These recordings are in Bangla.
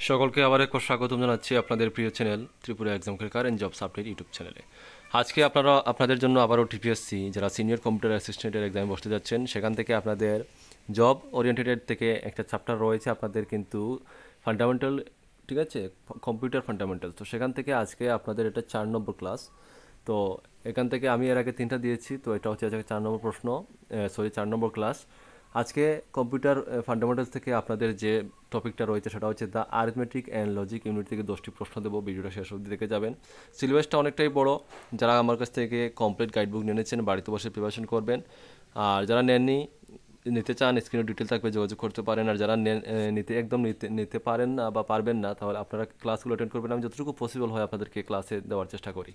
সকলকে আবার একবার স্বাগতম জানাচ্ছি আপনাদের প্রিয় channel Tripura exam cracker and jobs update YouTube চ্যানেলে। আজকে আপনাদের জন্য আবারও টিপিএসসি যারা সিনিয়র কম্পিউটার অ্যাসিস্ট্যান্টের এক্সামে বসতে যাচ্ছেন সেখান থেকে আপনাদের জব ওরিয়েন্টেড থেকে একটা চ্যাপ্টার রয়েছে আপনাদের কিন্তু ফান্ডামেন্টাল, ঠিক আছে, কম্পিউটার ফান্ডামেন্টাল। তো সেখান থেকে আজকে আপনাদের এটা 4 নম্বর ক্লাস। তো এখান থেকে আমি এর আগে 3টা দিয়েছি, তো এটা হচ্ছে আজকে 4 নম্বর প্রশ্ন, 4 নম্বর ক্লাস। আজকে কম্পিউটার ফান্ডামেন্টালস থেকে আপনাদের যে টপিকটা রয়েছে সেটা হচ্ছে the arithmetic and logic unit থেকে 10টি প্রশ্ন দেবো। ভিডিওটা শেষ অবধি দেখে যাবেন। সিলেবাসটা অনেকটাই বড়। যারা আমার কাছ থেকে কমপ্লিট গাইডবুক নিয়ে নিয়েছেন বাড়িতে বসে প্রিপারেশন করবেন, আর যারা নেননি, নিতে চান, স্ক্রিনে ডিটেল থাকবে, যোগাযোগ করতে পারেন। আর যারা নিতে পারেন না বা পারবেন না, তাহলে আপনারা ক্লাসগুলো অ্যাটেন্ড করবেন। আমি যতটুকু পসিবল হয় আপনাদেরকে ক্লাসে দেওয়ার চেষ্টা করি,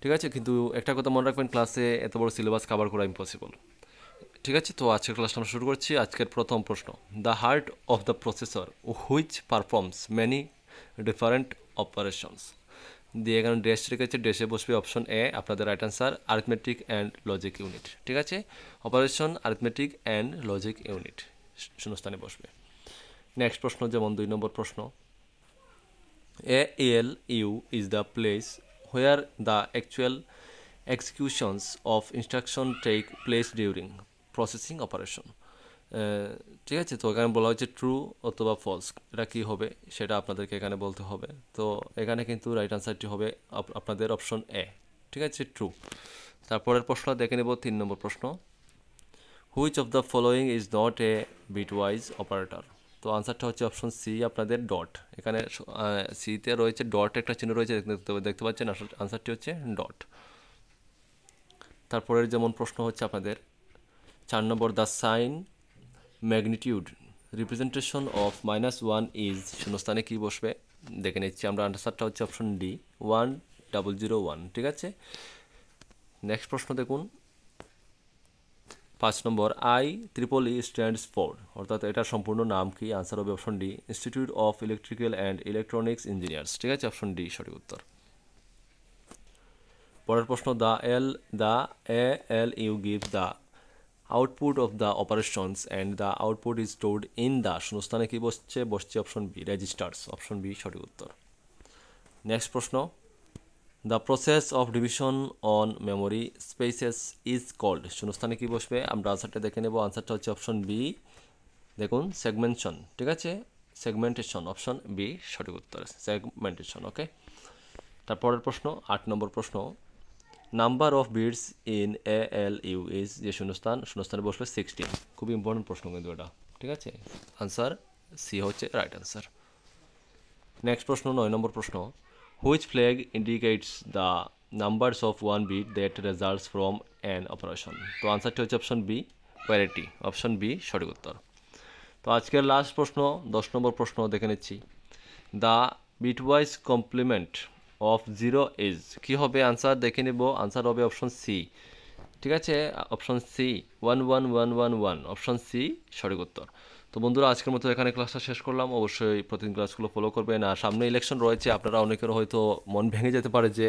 ঠিক আছে। কিন্তু একটা কথা মনে রাখবেন, ক্লাসে এত বড় সিলেবাস কভার করা ইম্পসিবল, ঠিক আছে। তো আজকের ক্লাসটা আমরা শুরু করছি। আজকের প্রথম প্রশ্ন, the heart of the processor which performs many different operations দিয়ে এখানে ড্যাশ রেখেছে, ড্যাশে বসবে অপশন এ আপনাদের right answer, arithmetic and logic unit, ঠিক আছে। Operation, arithmetic and logic unit শূন্যস্থানে বসবে। নেক্সট প্রশ্ন, যেমন 2 নম্বর প্রশ্ন, ALU is the place where the actual executions of instruction take place during processing operation. ঠিক আছে। তো এখানে বলা হচ্ছে ট্রু অথবা ফলস, এটা কী হবে সেটা আপনাদেরকে এখানে বলতে হবে। তো এখানে কিন্তু রাইট আনসারটি হবে আপনাদের অপশন এ, ঠিক আছে, ট্রু। তারপরের প্রশ্ন দেখে নেব, 3 নম্বর প্রশ্ন, which of the following is not a bitwise operator. তো আনসারটা হচ্ছে অপশন সি আপনাদের ডট। এখানে সিতে রয়েছে ডট, একটা চিহ্ন রয়েছে, দেখতে পাচ্ছেন, আনসারটি হচ্ছে ডট। তারপরের যেমন প্রশ্ন হচ্ছে আপনাদের 4 নম্বর, the sign magnitude representation of -1 is শূন্যস্থানে কী বসবে দেখে নিচ্ছি আমরা। আনসারটা হচ্ছে অপশন ডি, 1001, ঠিক আছে। নেক্সট প্রশ্ন দেখুন, 5 নম্বর, IEEE স্ট্যান্ডস ফর, অর্থাৎ এটার সম্পূর্ণ নাম কি? আনসার হবে option D, institute of electrical and electronics engineers, ঠিক আছে, অপশন ডি সঠিক উত্তর। পরের প্রশ্ন, the ALU give the output of the operations and the output is stored in the শূন্যস্থানে কি বসছে option B, registers, option B সঠিক উত্তর। নেক্সট প্রশ্ন, the process of division on memory spaces is called শূন্যস্থানে কি বসবে? আমরা আনসারটা দেখে নেব। আনসারটা হচ্ছে অপশন বি, দেখুন, সেগমেন্টেশন, ঠিক আছে, সেগমেন্টেশন, অপশন বি সঠিক উত্তর, সেগমেন্টেশন, ওকে। তারপরের প্রশ্ন 8 নম্বর প্রশ্ন, number of bits in ALU is, যে শূন্যস্থানে বসবে 16। খুব ইম্পর্টেন্ট প্রশ্ন কিন্তু এটা, ঠিক আছে। আনসার সি হচ্ছে রাইট আনসার। নেক্সট প্রশ্ন 9 নম্বর প্রশ্ন, which flag indicates the numbers of 1 bit that results from an operation. তো আনসারটি হচ্ছে option B, parity, option B সঠিক উত্তর। তো আজকের লাস্ট প্রশ্ন 10 নম্বর প্রশ্ন দেখে নিচ্ছি, the bitwise complement of 0 is, কী হবে? আনসার দেখে নেব। আনসার হবে অপশন সি, ঠিক আছে, অপশন সি, 11111, অপশন সি সঠিক উত্তর। তো বন্ধুরা, আজকের মতো এখানে ক্লাসটা শেষ করলাম। অবশ্যই প্রতিদিন ক্লাসগুলো ফলো করবেন। আর সামনে ইলেকশন রয়েছে, আপনারা অনেকের হয়তো মন ভেঙে যেতে পারে যে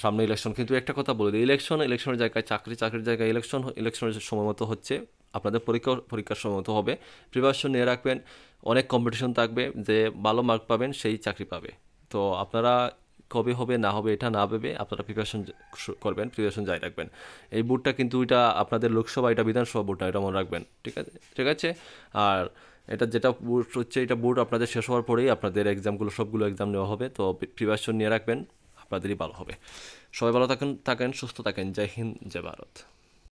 সামনে ইলেকশন, কিন্তু একটা কথা বলে দিই, ইলেকশনের জায়গায় চাকরি, চাকরির জায়গায় ইলেকশনের সময় মতো হচ্ছে, আপনাদের পরীক্ষার সময় মতো হবে। প্রিপারেশন নিয়ে রাখবেন, অনেক কম্পিটিশন থাকবে, যে ভালো মার্ক পাবেন সেই চাকরি পাবে। তো আপনারা কবে হবে না হবে এটা না ভেবে আপনারা প্রিপারেশন করবেন, প্রিপারেশন জারি রাখবেন। এই বোর্ডটা কিন্তু এটা আপনাদের লোকসভা, এটা বিধানসভা বোর্ড না, এটা মনে রাখবেন, ঠিক আছে, ঠিক আছে। আর এটা যেটা বোর্ড হচ্ছে, এটা বোর্ড আপনাদের শেষ হওয়ার পরেই আপনাদের এক্সামগুলো, সবগুলো এক্সাম নেওয়া হবে। তো প্রিপারেশন নিয়ে রাখবেন, আপনাদেরই ভালো হবে। সবাই ভালো থাকেন, সুস্থ থাকেন। জয় হিন্দ, জয় ভারত।